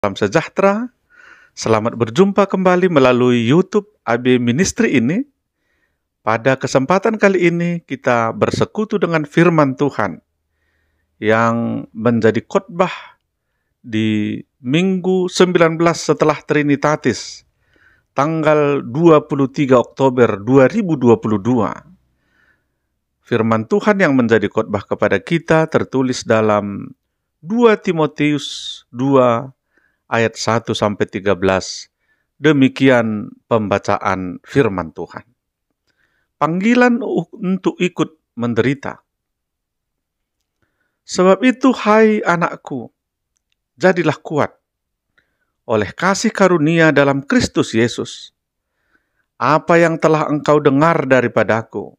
Salam sejahtera, selamat berjumpa kembali melalui YouTube AB Ministry ini. Pada kesempatan kali ini kita bersekutu dengan firman Tuhan yang menjadi khotbah di Minggu 19 setelah Trinitatis, tanggal 23 Oktober 2022. Firman Tuhan yang menjadi khotbah kepada kita tertulis dalam 2 Timotius 2 ayat 1-13. Demikian pembacaan firman Tuhan. Panggilan untuk ikut menderita. Sebab itu, hai anakku, jadilah kuat oleh kasih karunia dalam Kristus Yesus. Apa yang telah engkau dengar daripadaku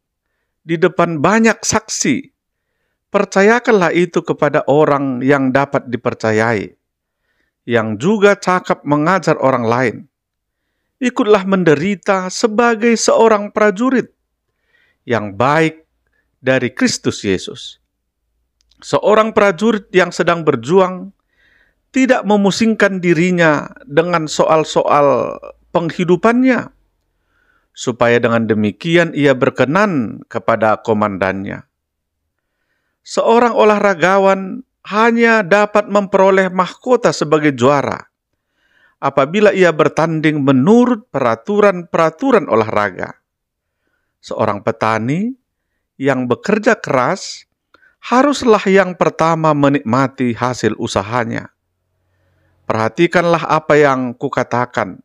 di depan banyak saksi, percayakanlah itu kepada orang yang dapat dipercayai, yang juga cakap mengajar orang lain. Ikutlah menderita sebagai seorang prajurit yang baik dari Kristus Yesus. Seorang prajurit yang sedang berjuang tidak memusingkan dirinya dengan soal-soal penghidupannya, supaya dengan demikian ia berkenan kepada komandannya. Seorang olahragawan hanya dapat memperoleh mahkota sebagai juara apabila ia bertanding menurut peraturan-peraturan olahraga. Seorang petani yang bekerja keras haruslah yang pertama menikmati hasil usahanya. Perhatikanlah apa yang kukatakan.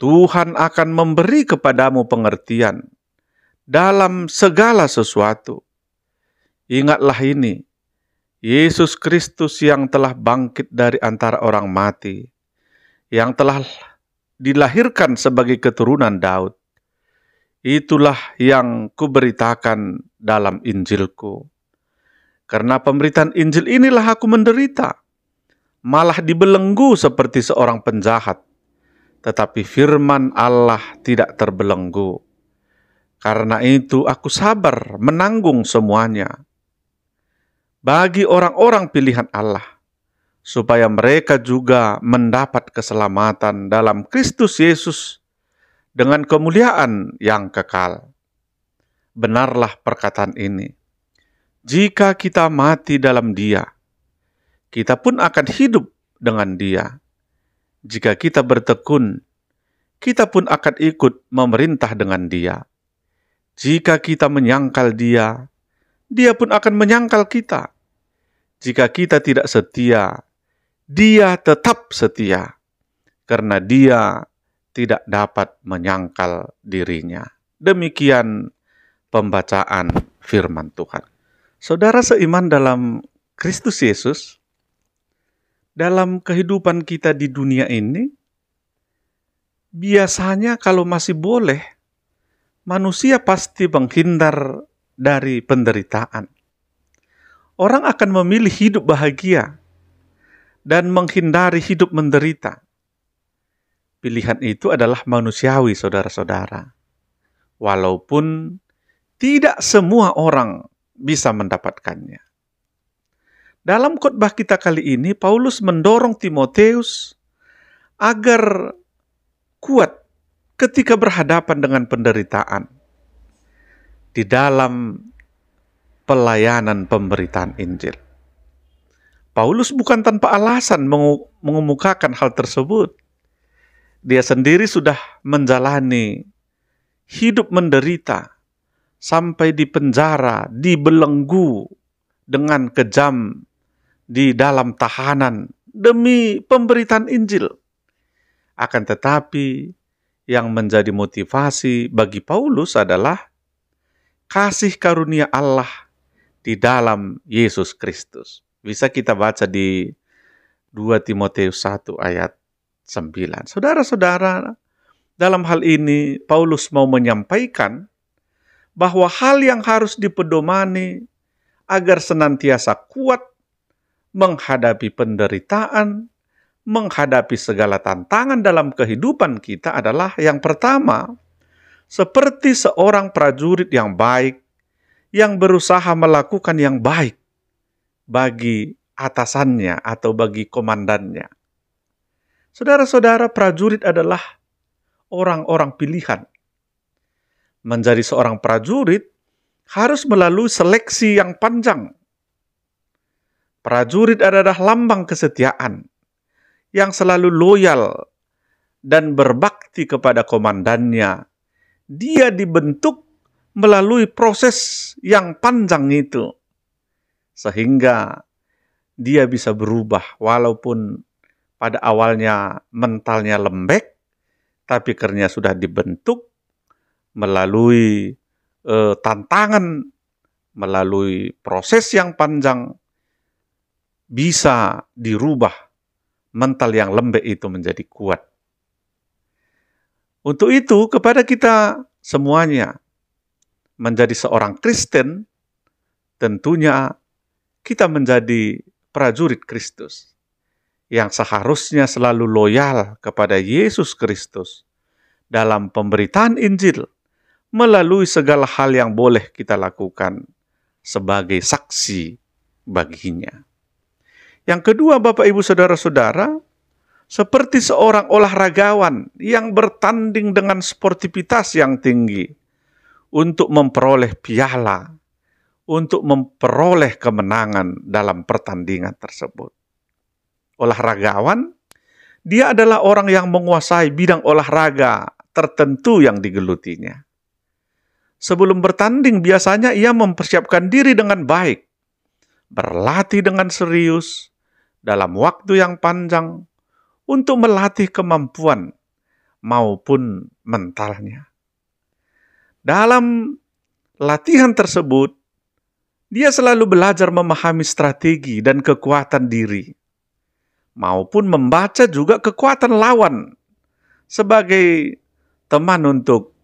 Tuhan akan memberi kepadamu pengertian dalam segala sesuatu. Ingatlah ini, Yesus Kristus yang telah bangkit dari antara orang mati, yang telah dilahirkan sebagai keturunan Daud. Itulah yang kuberitakan dalam Injilku. Karena pemberitaan Injil inilah aku menderita, malah dibelenggu seperti seorang penjahat. Tetapi firman Allah tidak terbelenggu. Karena itu aku sabar menanggung semuanya bagi orang-orang pilihan Allah, supaya mereka juga mendapat keselamatan dalam Kristus Yesus dengan kemuliaan yang kekal. Benarlah perkataan ini. Jika kita mati dalam Dia, kita pun akan hidup dengan Dia. Jika kita bertekun, kita pun akan ikut memerintah dengan Dia. Jika kita menyangkal Dia, Dia pun akan menyangkal kita. Jika kita tidak setia, Dia tetap setia, karena Dia tidak dapat menyangkal dirinya. Demikian pembacaan firman Tuhan. Saudara seiman dalam Kristus Yesus, dalam kehidupan kita di dunia ini, biasanya kalau masih boleh, manusia pasti menghindar dari penderitaan. Orang akan memilih hidup bahagia dan menghindari hidup menderita. Pilihan itu adalah manusiawi, saudara-saudara. Walaupun tidak semua orang bisa mendapatkannya. Dalam khotbah kita kali ini, Paulus mendorong Timotius agar kuat ketika berhadapan dengan penderitaan di dalam pelayanan pemberitaan Injil. Paulus bukan tanpa alasan mengemukakan hal tersebut. Dia sendiri sudah menjalani hidup menderita sampai di penjara, dibelenggu dengan kejam di dalam tahanan demi pemberitaan Injil. Akan tetapi yang menjadi motivasi bagi Paulus adalah kasih karunia Allah di dalam Yesus Kristus. Bisa kita baca di 2 Timotius 1 ayat 9. Saudara-saudara, dalam hal ini Paulus mau menyampaikan bahwa hal yang harus dipedomani agar senantiasa kuat menghadapi penderitaan, menghadapi segala tantangan dalam kehidupan kita adalah yang pertama, seperti seorang prajurit yang baik, yang berusaha melakukan yang baik bagi atasannya atau bagi komandannya. Saudara-saudara, prajurit adalah orang-orang pilihan. Menjadi seorang prajurit harus melalui seleksi yang panjang. Prajurit adalah lambang kesetiaan yang selalu loyal dan berbakti kepada komandannya. Dia dibentuk melalui proses yang panjang itu, sehingga dia bisa berubah walaupun pada awalnya mentalnya lembek, tapi karena sudah dibentuk melalui tantangan, melalui proses yang panjang, bisa dirubah mental yang lembek itu menjadi kuat. Untuk itu, kepada kita semuanya, menjadi seorang Kristen, tentunya kita menjadi prajurit Kristus yang seharusnya selalu loyal kepada Yesus Kristus dalam pemberitaan Injil melalui segala hal yang boleh kita lakukan sebagai saksi baginya. Yang kedua, Bapak Ibu Saudara-saudara, seperti seorang olahragawan yang bertanding dengan sportivitas yang tinggi untuk memperoleh piala, untuk memperoleh kemenangan dalam pertandingan tersebut. Olahragawan, dia adalah orang yang menguasai bidang olahraga tertentu yang digelutinya. Sebelum bertanding, biasanya ia mempersiapkan diri dengan baik, berlatih dengan serius, dalam waktu yang panjang, untuk melatih kemampuan maupun mentalnya. Dalam latihan tersebut, dia selalu belajar memahami strategi dan kekuatan diri, maupun membaca juga kekuatan lawan sebagai teman untuk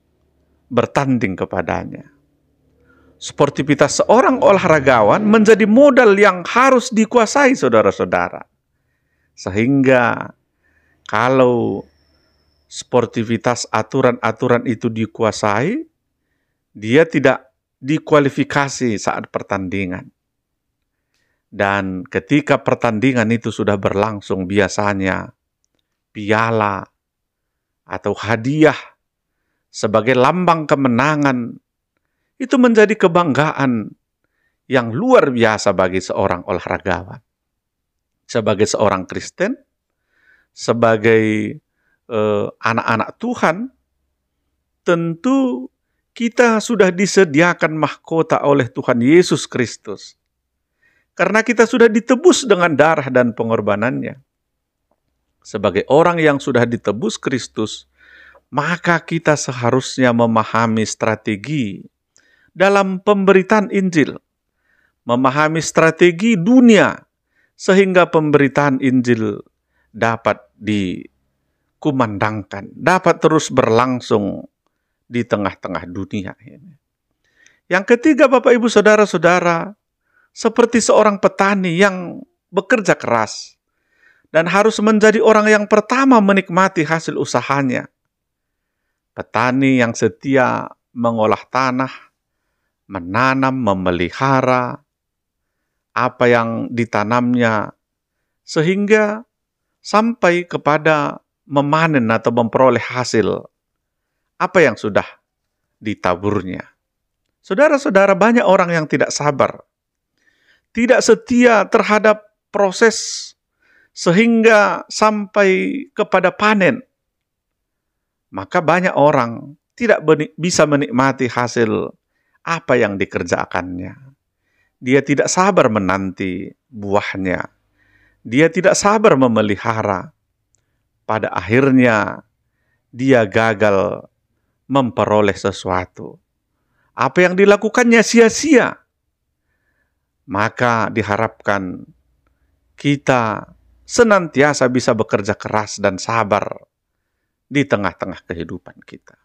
bertanding kepadanya. Sportivitas seorang olahragawan menjadi modal yang harus dikuasai, saudara-saudara. Sehingga kalau sportivitas aturan-aturan itu dikuasai, dia tidak dikualifikasi saat pertandingan. Dan ketika pertandingan itu sudah berlangsung, biasanya piala atau hadiah sebagai lambang kemenangan itu menjadi kebanggaan yang luar biasa bagi seorang olahragawan. Sebagai seorang Kristen, sebagai anak-anak Tuhan, tentu kita sudah disediakan mahkota oleh Tuhan Yesus Kristus. Karena kita sudah ditebus dengan darah dan pengorbanannya. Sebagai orang yang sudah ditebus Kristus, maka kita seharusnya memahami strategi dalam pemberitaan Injil, memahami strategi dunia, sehingga pemberitaan Injil dapat dikumandangkan, dapat terus berlangsung di tengah-tengah dunia ini. Yang ketiga, Bapak Ibu Saudara-saudara, seperti seorang petani yang bekerja keras dan harus menjadi orang yang pertama menikmati hasil usahanya. Petani yang setia mengolah tanah, menanam, memelihara apa yang ditanamnya, sehingga sampai kepada memanen atau memperoleh hasil apa yang sudah ditaburnya. Saudara-saudara, banyak orang yang tidak sabar, tidak setia terhadap proses, sehingga sampai kepada panen. Maka banyak orang tidak bisa menikmati hasil apa yang dikerjakannya. Dia tidak sabar menanti buahnya. Dia tidak sabar memelihara. Pada akhirnya, dia gagal memperoleh sesuatu. Apa yang dilakukannya sia-sia. Maka diharapkan kita senantiasa bisa bekerja keras dan sabar di tengah-tengah kehidupan kita.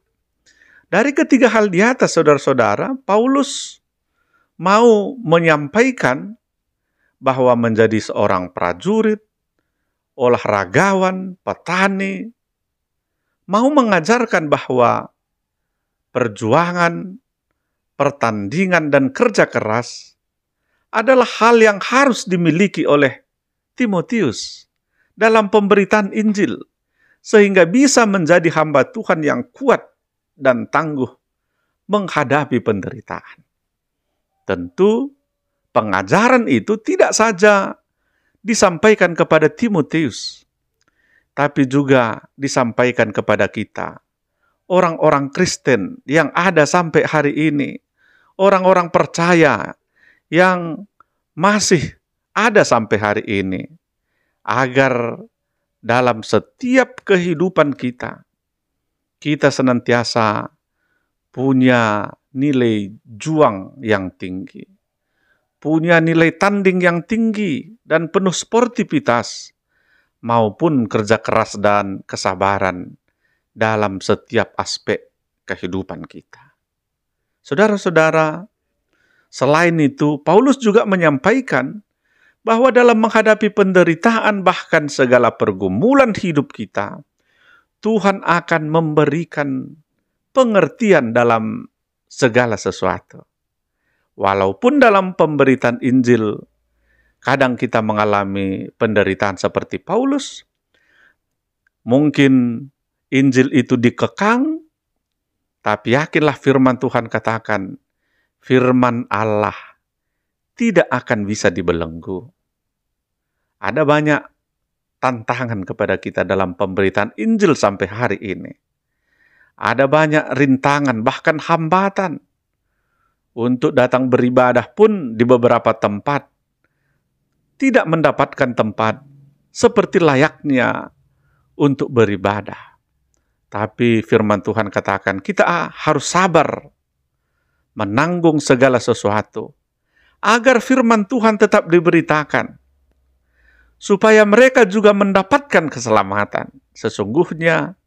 Dari ketiga hal di atas, saudara-saudara, Paulus mau menyampaikan bahwa menjadi seorang prajurit, olahragawan, petani, mau mengajarkan bahwa perjuangan, pertandingan, dan kerja keras adalah hal yang harus dimiliki oleh Timotius dalam pemberitaan Injil, sehingga bisa menjadi hamba Tuhan yang kuat dan tangguh menghadapi penderitaan. Tentu, pengajaran itu tidak saja disampaikan kepada Timotius, tapi juga disampaikan kepada kita, orang-orang Kristen yang ada sampai hari ini, orang-orang percaya yang masih ada sampai hari ini, agar dalam setiap kehidupan kita, kita senantiasa punya nilai juang yang tinggi, punya nilai tanding yang tinggi dan penuh sportivitas, maupun kerja keras dan kesabaran dalam setiap aspek kehidupan kita. Saudara-saudara, selain itu, Paulus juga menyampaikan bahwa dalam menghadapi penderitaan bahkan segala pergumulan hidup kita, Tuhan akan memberikan pengertian dalam segala sesuatu. Walaupun dalam pemberitaan Injil, kadang kita mengalami penderitaan seperti Paulus, mungkin Injil itu dikekang, tapi yakinlah firman Tuhan katakan, firman Allah tidak akan bisa dibelenggu. Ada banyak tantangan kepada kita dalam pemberitaan Injil sampai hari ini. Ada banyak rintangan, bahkan hambatan. Untuk datang beribadah pun di beberapa tempat tidak mendapatkan tempat seperti layaknya untuk beribadah. Tapi firman Tuhan katakan, kita harus sabar menanggung segala sesuatu, agar firman Tuhan tetap diberitakan, supaya mereka juga mendapatkan keselamatan. Sesungguhnya,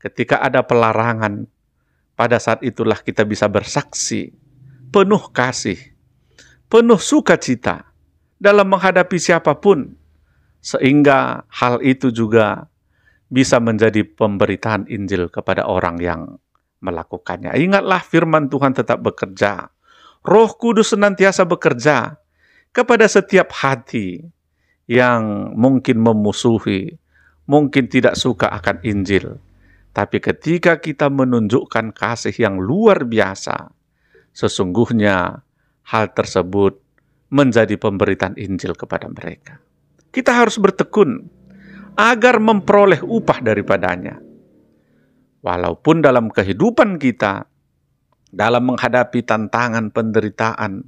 ketika ada pelarangan, pada saat itulah kita bisa bersaksi, penuh kasih, penuh sukacita dalam menghadapi siapapun, sehingga hal itu juga bisa menjadi pemberitaan Injil kepada orang yang melakukannya. Ingatlah, firman Tuhan tetap bekerja. Roh Kudus senantiasa bekerja kepada setiap hati yang mungkin memusuhi, mungkin tidak suka akan Injil. Tapi ketika kita menunjukkan kasih yang luar biasa, sesungguhnya hal tersebut menjadi pemberitaan Injil kepada mereka. Kita harus bertekun agar memperoleh upah daripadanya. Walaupun dalam kehidupan kita, dalam menghadapi tantangan penderitaan,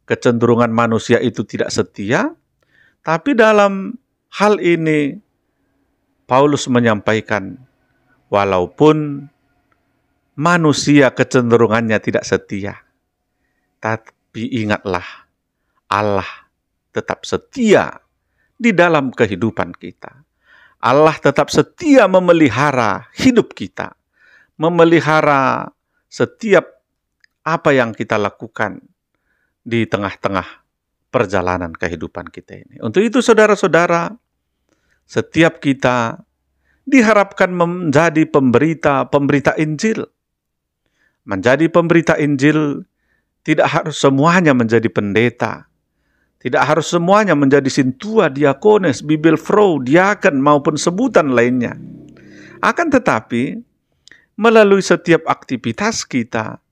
kecenderungan manusia itu tidak setia, tapi dalam hal ini, Paulus menyampaikan, walaupun manusia kecenderungannya tidak setia, tapi ingatlah, Allah tetap setia di dalam kehidupan kita. Allah tetap setia memelihara hidup kita, memelihara setiap apa yang kita lakukan di tengah-tengah perjalanan kehidupan kita ini. Untuk itu, saudara-saudara, setiap kita diharapkan menjadi pemberita Injil. Menjadi pemberita Injil tidak harus semuanya menjadi pendeta. Tidak harus semuanya menjadi sintua, diakones, bibelfrau, diaken, maupun sebutan lainnya. Akan tetapi, melalui setiap aktivitas kita,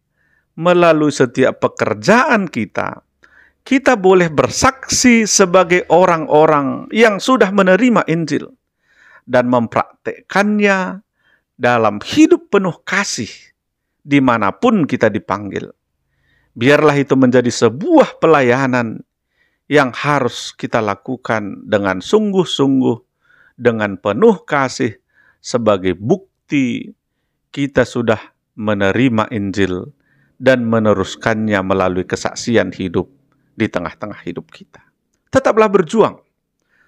melalui setiap pekerjaan kita, kita boleh bersaksi sebagai orang-orang yang sudah menerima Injil dan mempraktekkannya dalam hidup penuh kasih dimanapun kita dipanggil. Biarlah itu menjadi sebuah pelayanan yang harus kita lakukan dengan sungguh-sungguh, dengan penuh kasih, sebagai bukti kita sudah menerima Injil dan meneruskannya melalui kesaksian hidup di tengah-tengah hidup kita. Tetaplah berjuang,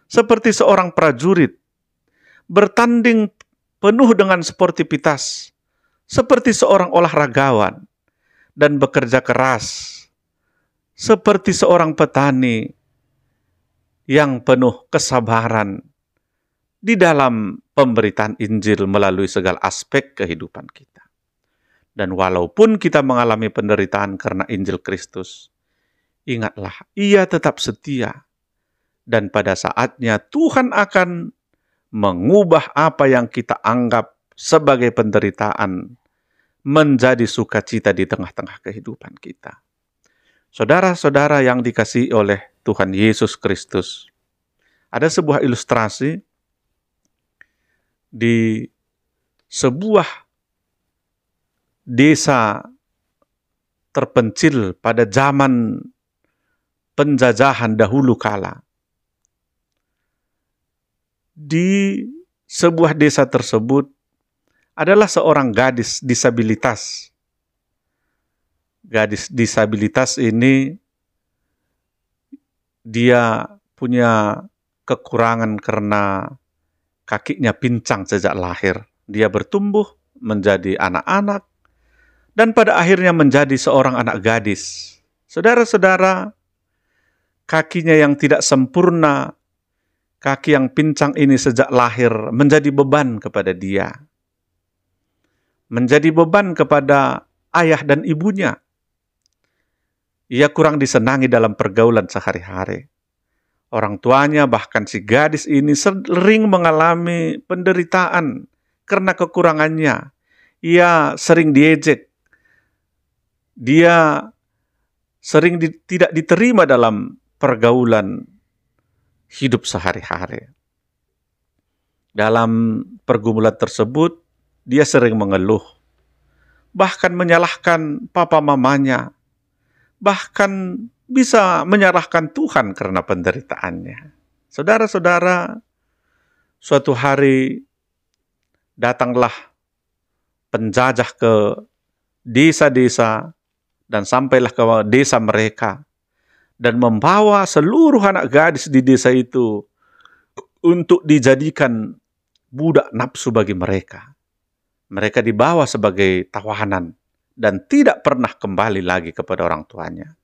seperti seorang prajurit, bertanding penuh dengan sportivitas, seperti seorang olahragawan, dan bekerja keras, seperti seorang petani yang penuh kesabaran di dalam pemberitaan Injil melalui segala aspek kehidupan kita. Dan walaupun kita mengalami penderitaan karena Injil Kristus, ingatlah, Ia tetap setia. Dan pada saatnya Tuhan akan mengubah apa yang kita anggap sebagai penderitaan menjadi sukacita di tengah-tengah kehidupan kita. Saudara-saudara yang dikasihi oleh Tuhan Yesus Kristus, ada sebuah ilustrasi di sebuah desa terpencil pada zaman penjajahan dahulu kala. Di sebuah desa tersebut adalah seorang gadis disabilitas. Gadis disabilitas ini dia punya kekurangan karena kakinya pincang sejak lahir. Dia bertumbuh menjadi anak-anak dan pada akhirnya menjadi seorang anak gadis. Saudara-saudara, kakinya yang tidak sempurna, kaki yang pincang ini sejak lahir menjadi beban kepada dia. Menjadi beban kepada ayah dan ibunya. Ia kurang disenangi dalam pergaulan sehari-hari. Orang tuanya, bahkan si gadis ini sering mengalami penderitaan karena kekurangannya. Ia sering diejek. Dia sering tidak diterima dalam pergaulan hidup sehari-hari. Dalam pergumulan tersebut, dia sering mengeluh. Bahkan menyalahkan papa mamanya. Bahkan bisa menyalahkan Tuhan karena penderitaannya. Saudara-saudara, suatu hari datanglah penjajah ke desa-desa dan sampailah ke desa mereka dan membawa seluruh anak gadis di desa itu untuk dijadikan budak nafsu bagi mereka. Mereka dibawa sebagai tawanan dan tidak pernah kembali lagi kepada orang tuanya.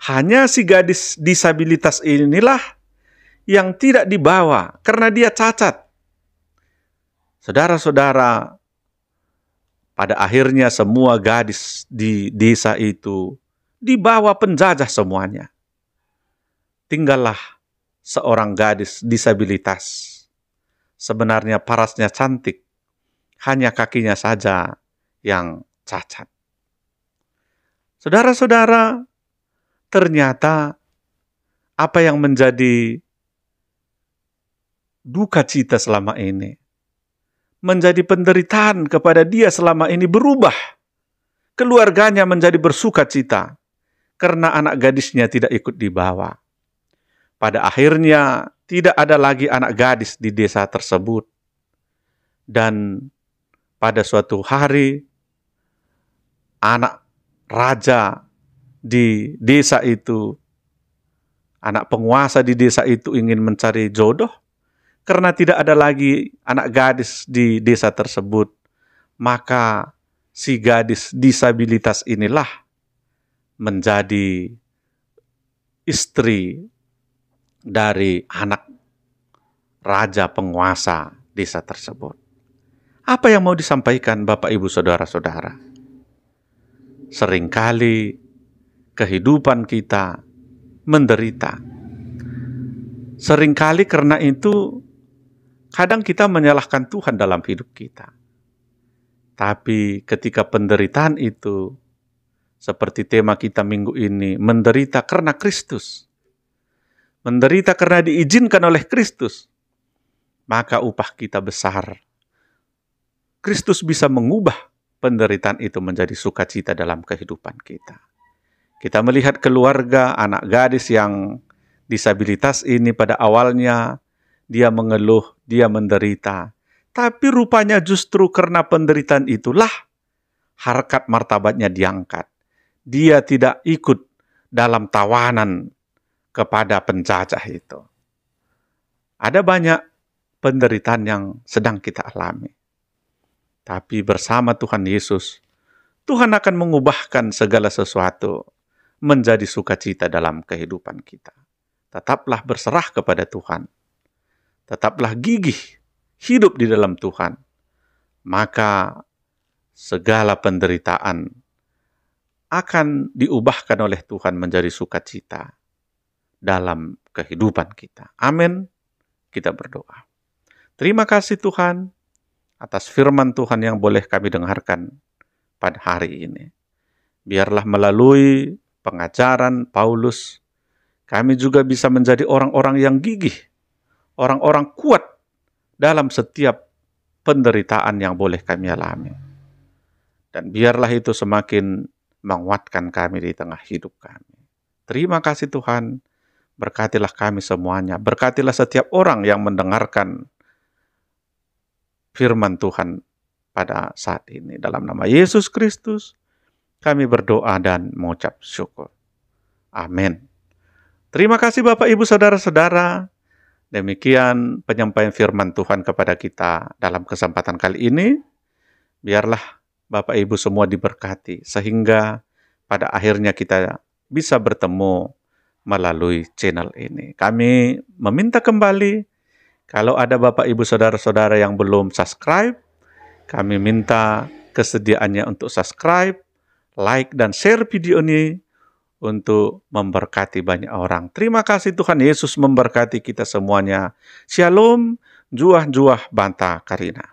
Hanya si gadis disabilitas inilah yang tidak dibawa karena dia cacat. Saudara-saudara, pada akhirnya semua gadis di desa itu dibawa penjajah semuanya. Tinggallah seorang gadis disabilitas. Sebenarnya parasnya cantik, hanya kakinya saja yang cacat. Saudara-saudara, ternyata apa yang menjadi duka cita selama ini, menjadi penderitaan kepada dia selama ini berubah. Keluarganya menjadi bersuka cita karena anak gadisnya tidak ikut dibawa. Pada akhirnya tidak ada lagi anak gadis di desa tersebut. Dan pada suatu hari, anak raja di desa itu, anak penguasa di desa itu ingin mencari jodoh, karena tidak ada lagi anak gadis di desa tersebut, maka si gadis disabilitas inilah menjadi istri dari anak raja penguasa desa tersebut. Apa yang mau disampaikan Bapak Ibu Saudara-saudara? Seringkali kehidupan kita menderita. Seringkali karena itu kadang kita menyalahkan Tuhan dalam hidup kita. Tapi ketika penderitaan itu, seperti tema kita minggu ini, menderita karena Kristus. Menderita karena diizinkan oleh Kristus. Maka upah kita besar. Kristus bisa mengubah penderitaan itu menjadi sukacita dalam kehidupan kita. Kita melihat keluarga anak gadis yang disabilitas ini pada awalnya dia mengeluh, dia menderita. Tapi rupanya justru karena penderitaan itulah harkat martabatnya diangkat. Dia tidak ikut dalam tawanan kepada penjajah itu. Ada banyak penderitaan yang sedang kita alami. Tapi bersama Tuhan Yesus, Tuhan akan mengubahkan segala sesuatu menjadi sukacita dalam kehidupan kita. Tetaplah berserah kepada Tuhan. Tetaplah gigih hidup di dalam Tuhan. Maka segala penderitaan akan diubahkan oleh Tuhan menjadi sukacita dalam kehidupan kita. Amin. Kita berdoa. Terima kasih Tuhan atas firman Tuhan yang boleh kami dengarkan pada hari ini. Biarlah melalui pengajaran Paulus, kami juga bisa menjadi orang-orang yang gigih, orang-orang kuat dalam setiap penderitaan yang boleh kami alami. Dan biarlah itu semakin menguatkan kami di tengah hidup kami. Terima kasih Tuhan, berkatilah kami semuanya, berkatilah setiap orang yang mendengarkan firman Tuhan pada saat ini. Dalam nama Yesus Kristus, kami berdoa dan mengucap syukur. Amin. Terima kasih Bapak, Ibu, Saudara-saudara. Demikian penyampaian firman Tuhan kepada kita dalam kesempatan kali ini. Biarlah Bapak, Ibu semua diberkati, sehingga pada akhirnya kita bisa bertemu melalui channel ini. Kami meminta kembali, kalau ada Bapak, Ibu, Saudara-saudara yang belum subscribe, kami minta kesediaannya untuk subscribe, like, dan share video ini untuk memberkati banyak orang. Terima kasih, Tuhan Yesus memberkati kita semuanya. Shalom, juah-juah banta karina.